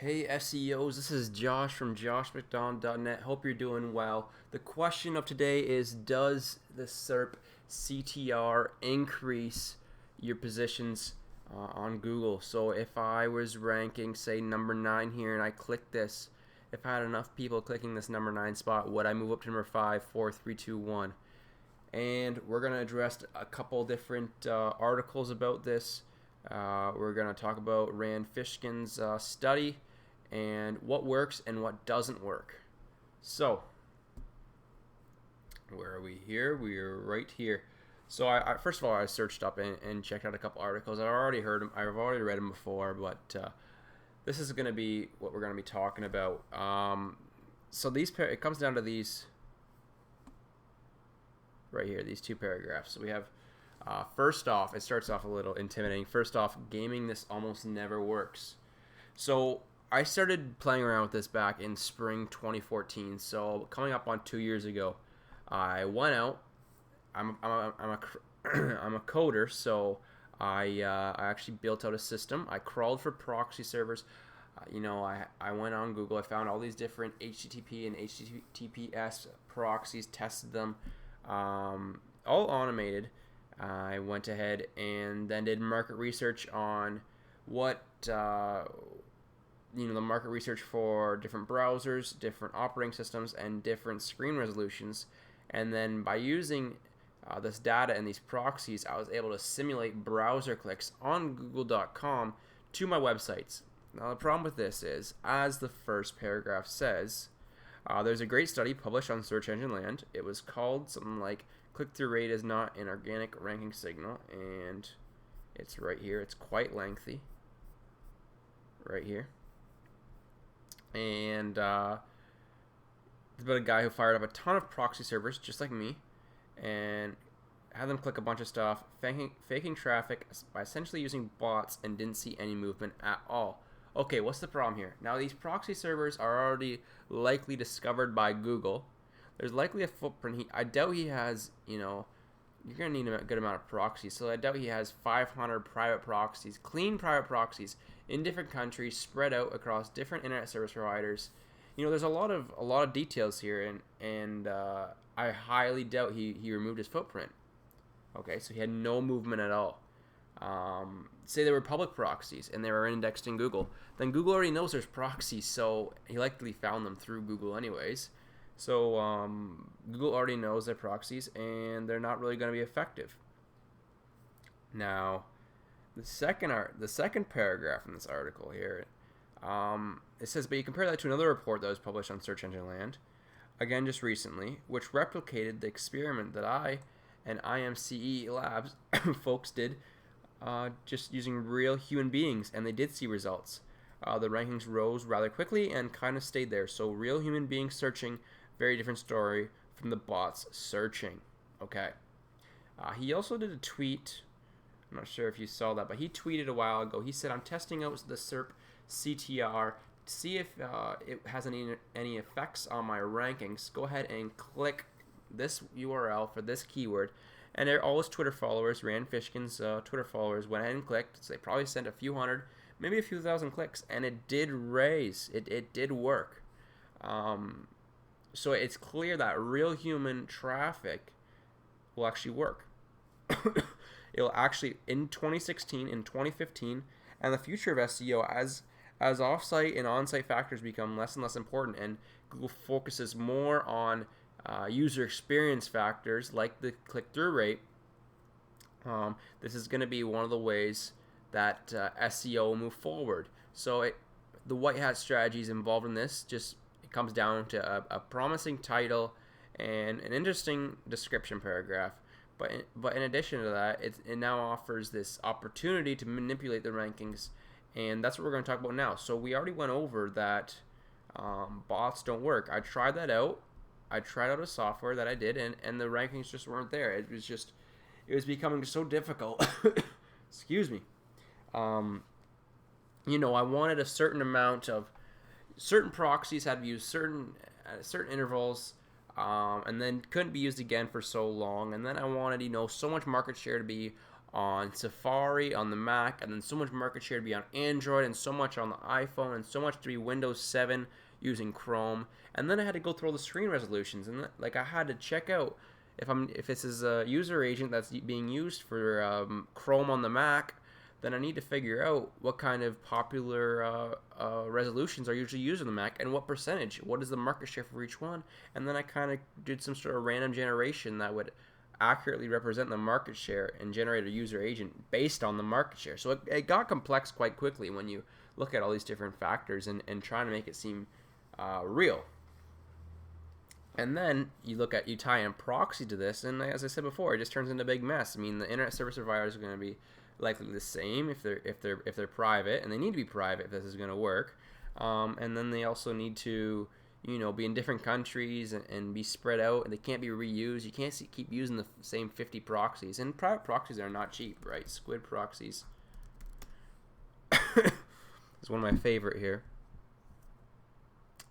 Hey SEOs, this is Josh from joshmcdonald.net. Hope you're doing well. The question of today is, does the SERP CTR increase your positions on Google? So if I was ranking, say, number 9 here and I click this, if I had enough people clicking this number 9 spot, would I move up to number 5, 4, 3, 2, 1? And we're going to address a couple different articles about this. We're going to talk about Rand Fishkin's study and what works and what doesn't work. So, where are we here? We're right here. So, I first of all, I searched up and checked out a couple articles. I've already heard them. I've already read them before, but this is going to be what we're going to be talking about. So it comes down to these right here, these two paragraphs. So we have. First off, it starts off a little intimidating. First off, gaming this almost never works. So I started playing around with this back in spring 2014. So coming up on 2 years ago, I went out. I'm a coder, so I actually built out a system. I crawled for proxy servers. I went on Google. I found all these different HTTP and HTTPS proxies, tested them, all automated. I went ahead and then did market research on what the market research for different browsers, different operating systems, and different screen resolutions. And then by using this data and these proxies, I was able to simulate browser clicks on Google.com to my websites. Now the problem with this is, as the first paragraph says, there's a great study published on Search Engine Land. It was called something like click-through rate is not an organic ranking signal, and it's right here. It's quite lengthy, right here. And it's about a guy who fired up a ton of proxy servers, just like me, and had them click a bunch of stuff, faking traffic by essentially using bots, and didn't see any movement at all. Okay, what's the problem here? Now, these proxy servers are already likely discovered by Google. There's likely a footprint. I doubt he has, you're going to need a good amount of proxies. So I doubt he has 500 private proxies, clean private proxies in different countries, spread out across different internet service providers. There's a lot of details here, and I highly doubt he removed his footprint. Okay, so he had no movement at all. Say they were public proxies and they were indexed in Google. Then Google already knows there's proxies, so he likely found them through Google anyways. So Google already knows their proxies, and they're not really going to be effective. Now, the second paragraph in this article here, it says, but you compare that to another report that was published on Search Engine Land, again just recently, which replicated the experiment that I and IMCE Labs folks did, just using real human beings, and they did see results. The rankings rose rather quickly and kind of stayed there. So real human beings searching, very different story from the bots searching. Okay. He also did a tweet. I'm not sure if you saw that, but he tweeted a while ago. He said, I'm testing out the SERP CTR to see if it has any effects on my rankings. Go ahead and click this URL for this keyword. And all his Twitter followers, Rand Fishkin's Twitter followers, went ahead and clicked. So they probably sent a few hundred, maybe a few thousand clicks, and it did raise. It did work. So it's clear that real human traffic will actually work. It'll actually, in 2016, in 2015, and the future of SEO, as offsite and onsite factors become less and less important, and Google focuses more on user experience factors like the click-through rate, this is going to be one of the ways that SEO will move forward. So the white hat strategies involved in this, it comes down to a promising title and an interesting description paragraph. But in addition to that, it now offers this opportunity to manipulate the rankings, and that's what we're going to talk about now. So we already went over that bots don't work. I tried that out. I tried out a software that I did, and the rankings just weren't there. It was becoming so difficult. Excuse me. I wanted a certain amount of certain proxies had to be used at certain intervals, and then couldn't be used again for so long. And then I wanted, so much market share to be on Safari, on the Mac, and then so much market share to be on Android, and so much on the iPhone, and so much to be Windows 7 using Chrome. And then I had to go through all the screen resolutions, and like I had to check out if this is a user agent that's being used for Chrome on the Mac, then I need to figure out what kind of popular resolutions are usually used on the Mac and what percentage. What is the market share for each one? And then I kind of did some sort of random generation that would accurately represent the market share and generate a user agent based on the market share. So it got complex quite quickly when you look at all these different factors and trying to make it seem real. And then you tie in proxy to this, and as I said before, it just turns into a big mess. I mean, the internet service providers are going to be likely the same if they're private, and they need to be private if this is going to work. And then they also need to be in different countries and be spread out, and they can't be reused. You can't keep using the same 50 proxies, and private proxies are not cheap, right? Squid proxies is one of my favorite here.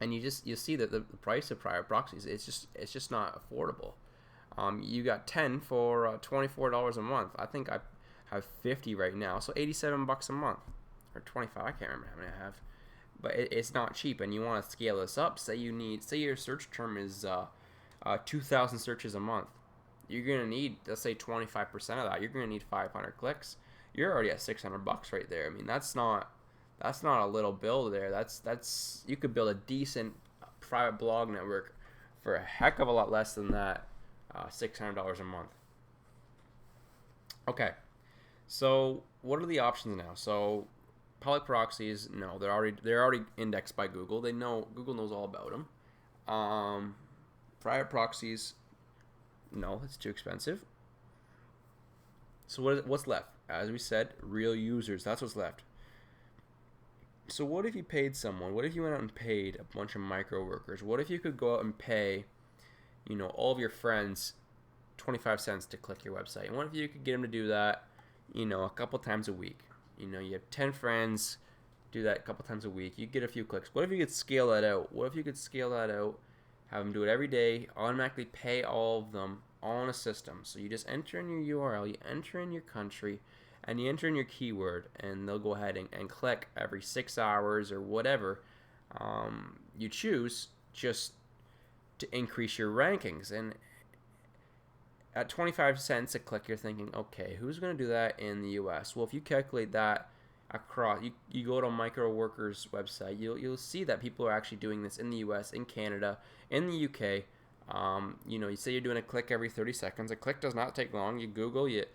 And you see that the price of private proxies, it's just not affordable. You got 10 for $24 a month. I think I have 50 right now, so $87 a month, or 25. I can't remember how many I have, but it's not cheap. And you want to scale this up. Say your search term is 2,000 searches a month. You're gonna need, let's say 25% of that. You're gonna need 500 clicks. You're already at $600 right there. I mean, that's not a little bill there. That's you could build a decent private blog network for a heck of a lot less than that, $600 a month. Okay, so what are the options now? So public proxies, no, they're already indexed by Google. Google knows all about them. Private proxies, no, it's too expensive. So what's left? As we said, real users. That's what's left. So what if you paid someone? What if you went out and paid a bunch of micro workers? What if you could go out and pay, all of your friends 25 cents to click your website? And what if you could get them to do that, a couple times a week? You have 10 friends, do that a couple times a week. You get a few clicks. What if you could scale that out? Have them do it every day, automatically pay all of them all in a system. So you just enter in your URL, you enter in your country, and you enter in your keyword, and they'll go ahead and click every 6 hours or whatever you choose, just to increase your rankings. And at 25 cents a click, you're thinking, okay, who's going to do that in the US? Well, if you calculate that across, you go to Microworkers website, you'll see that people are actually doing this in the US, in Canada, in the UK. You say you're doing a click every 30 seconds. A click does not take long. You Google, you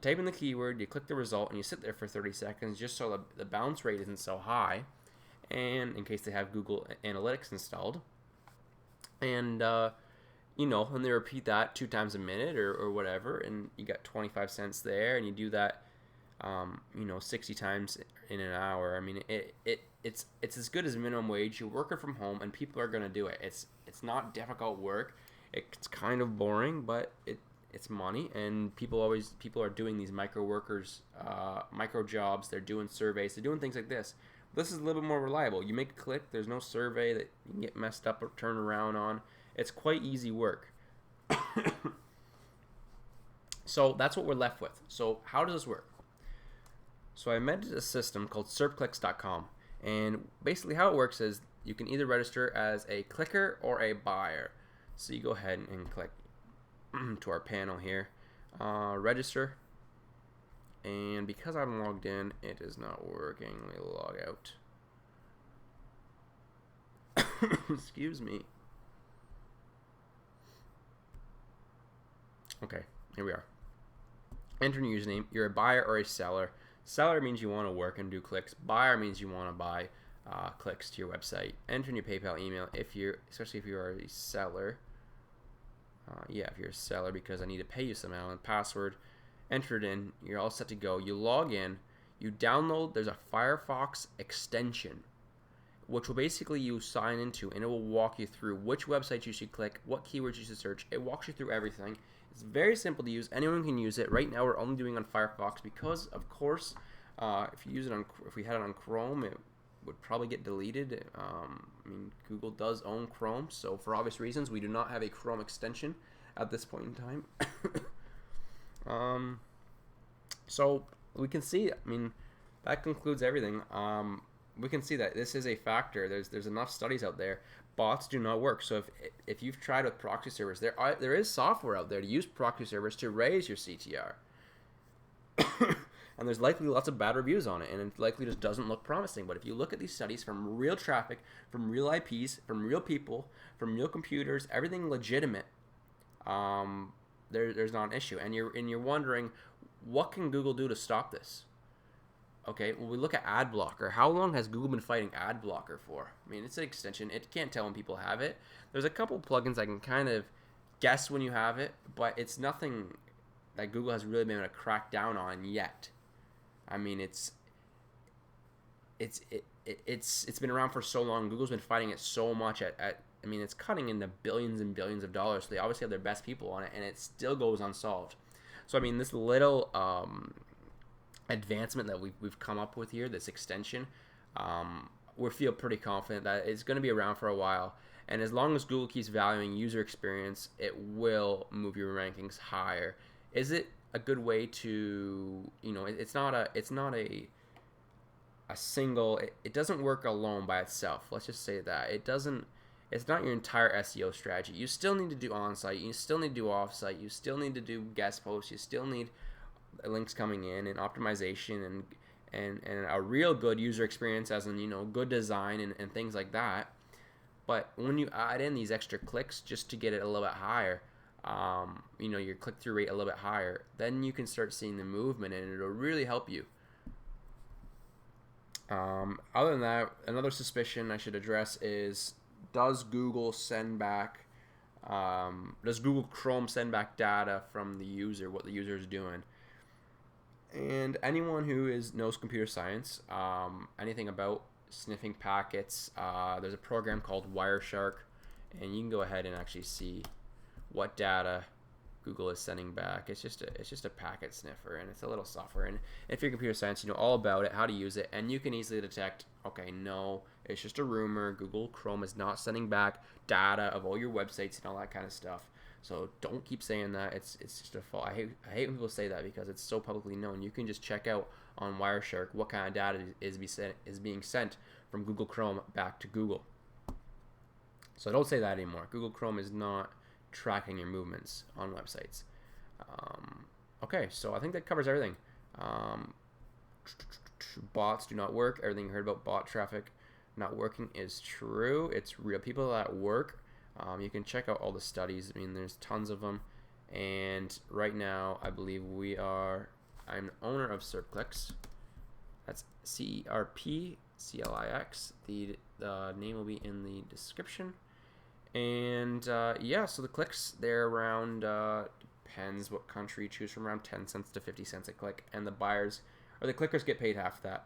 type in the keyword, you click the result, and you sit there for 30 seconds just so the bounce rate isn't so high, and in case they have Google Analytics installed. And, and they repeat that 2 times a minute or whatever, and you got 25 cents there, and you do that, 60 times in an hour. I mean, it's as good as minimum wage. You're working from home, and people are going to do it. It's not difficult work. It's kind of boring, but it's money, and people are doing these micro workers, micro jobs. They're doing surveys. They're doing things like this. This is a little bit more reliable. You make a click. There's no survey that you can get messed up or turned around on. It's quite easy work. So that's what we're left with. So how does this work? So I invented a system called Circlex.com, and basically how it works is you can either register as a clicker or a buyer. So you go ahead and click to our panel here, register, and because I'm logged in, it is not working. Let me log out. Excuse me. Okay, here we are. Enter your username. You're a buyer or a seller. Seller means you want to work and do clicks. Buyer means you want to buy clicks to your website. Enter in your PayPal email especially if you are a seller. If you're a seller, because I need to pay you somehow, and password. Enter it in. You're all set to go. You log in. You download. There's a Firefox Extension, which will basically you sign into, and it will walk you through which websites you should click, what keywords you should search. It walks you through everything. It's very simple to use. Anyone can use it. Right now, we're only doing on Firefox because, of course, if we had it on Chrome, it would probably get deleted. Google does own Chrome, so for obvious reasons, we do not have a Chrome extension at this point in time. So we can see, I mean, that concludes everything. We can see that this is a factor. There's enough studies out there. Bots do not work. So if you've tried with proxy servers, there is software out there to use proxy servers to raise your CTR. And there's likely lots of bad reviews on it, and it likely just doesn't look promising. But if you look at these studies from real traffic, from real IPs, from real people, from real computers, everything legitimate, there's not an issue. And you're wondering, what can Google do to stop this? Okay, well, we look at ad blocker. How long has Google been fighting ad blocker for? I mean, it's an extension. It can't tell when people have it. There's a couple plugins I can kind of guess when you have it, but it's nothing that Google has really been able to crack down on yet. I mean, it's been around for so long. Google's been fighting it so much I mean, it's cutting into billions and billions of dollars. So they obviously have their best people on it, and it still goes unsolved. So I mean, this little advancement that we've come up with here, this extension, we feel pretty confident that it's going to be around for a while. And as long as Google keeps valuing user experience, it will move your rankings higher. Is it a good way to, it's not a single, it doesn't work alone by itself. Let's just say that. It's not your entire SEO strategy. You still need to do on-site, you still need to do off-site, you still need to do guest posts, you still need links coming in and optimization and a real good user experience, as in, good design and things like that. But when you add in these extra clicks just to get it a little bit higher, your click-through rate a little bit higher, then you can start seeing the movement, and it'll really help you. Other than that, another suspicion I should address is, does Google Chrome send back data from the user, what the user is doing? And anyone who knows computer science, anything about sniffing packets, there's a program called Wireshark, and you can go ahead and actually see what data Google is sending back. It's just a packet sniffer, and it's a little software. And if you're computer science, you know all about it, how to use it, and you can easily detect, okay, no, it's just a rumor. Google Chrome is not sending back data of all your websites and all that kind of stuff. So don't keep saying that. It's just a fault. I hate when people say that, because it's so publicly known. You can just check out on Wireshark what kind of data is being sent from Google Chrome back to Google. So don't say that anymore. Google Chrome is not tracking your movements on websites. Okay, so I think that covers everything. Bots do not work. Everything you heard about bot traffic not working is true. It's real people that work. You can check out all the studies. I mean, there's tons of them. And right now, I believe I'm the owner of Circlex. That's SERP CTR. The name will be in the description. And yeah, so the clicks, they're around, depends what country you choose from, around 10 cents to 50 cents a click. And the buyers, or the clickers, get paid half that.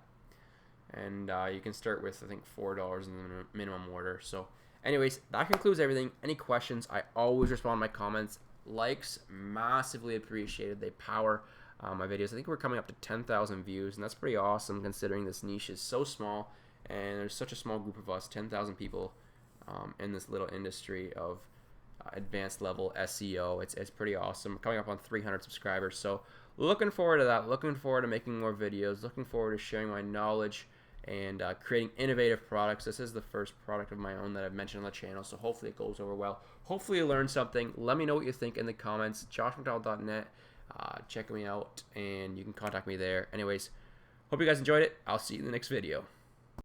And you can start with, I think, $4 in the minimum order. So anyways, that concludes everything. Any questions, I always respond to my comments. Likes, massively appreciated. They power my videos. I think we're coming up to 10,000 views, and that's pretty awesome considering this niche is so small, and there's such a small group of us, 10,000 people in this little industry of advanced level SEO. It's pretty awesome. Coming up on 300 subscribers. So looking forward to that. Looking forward to making more videos. Looking forward to sharing my knowledge and creating innovative products. This is the first product of my own that I've mentioned on the channel, so hopefully it goes over well. Hopefully you learned something. Let me know what you think in the comments. joshmcdonald.net. Check me out, and you can contact me there. Anyways, hope you guys enjoyed it. I'll see you in the next video.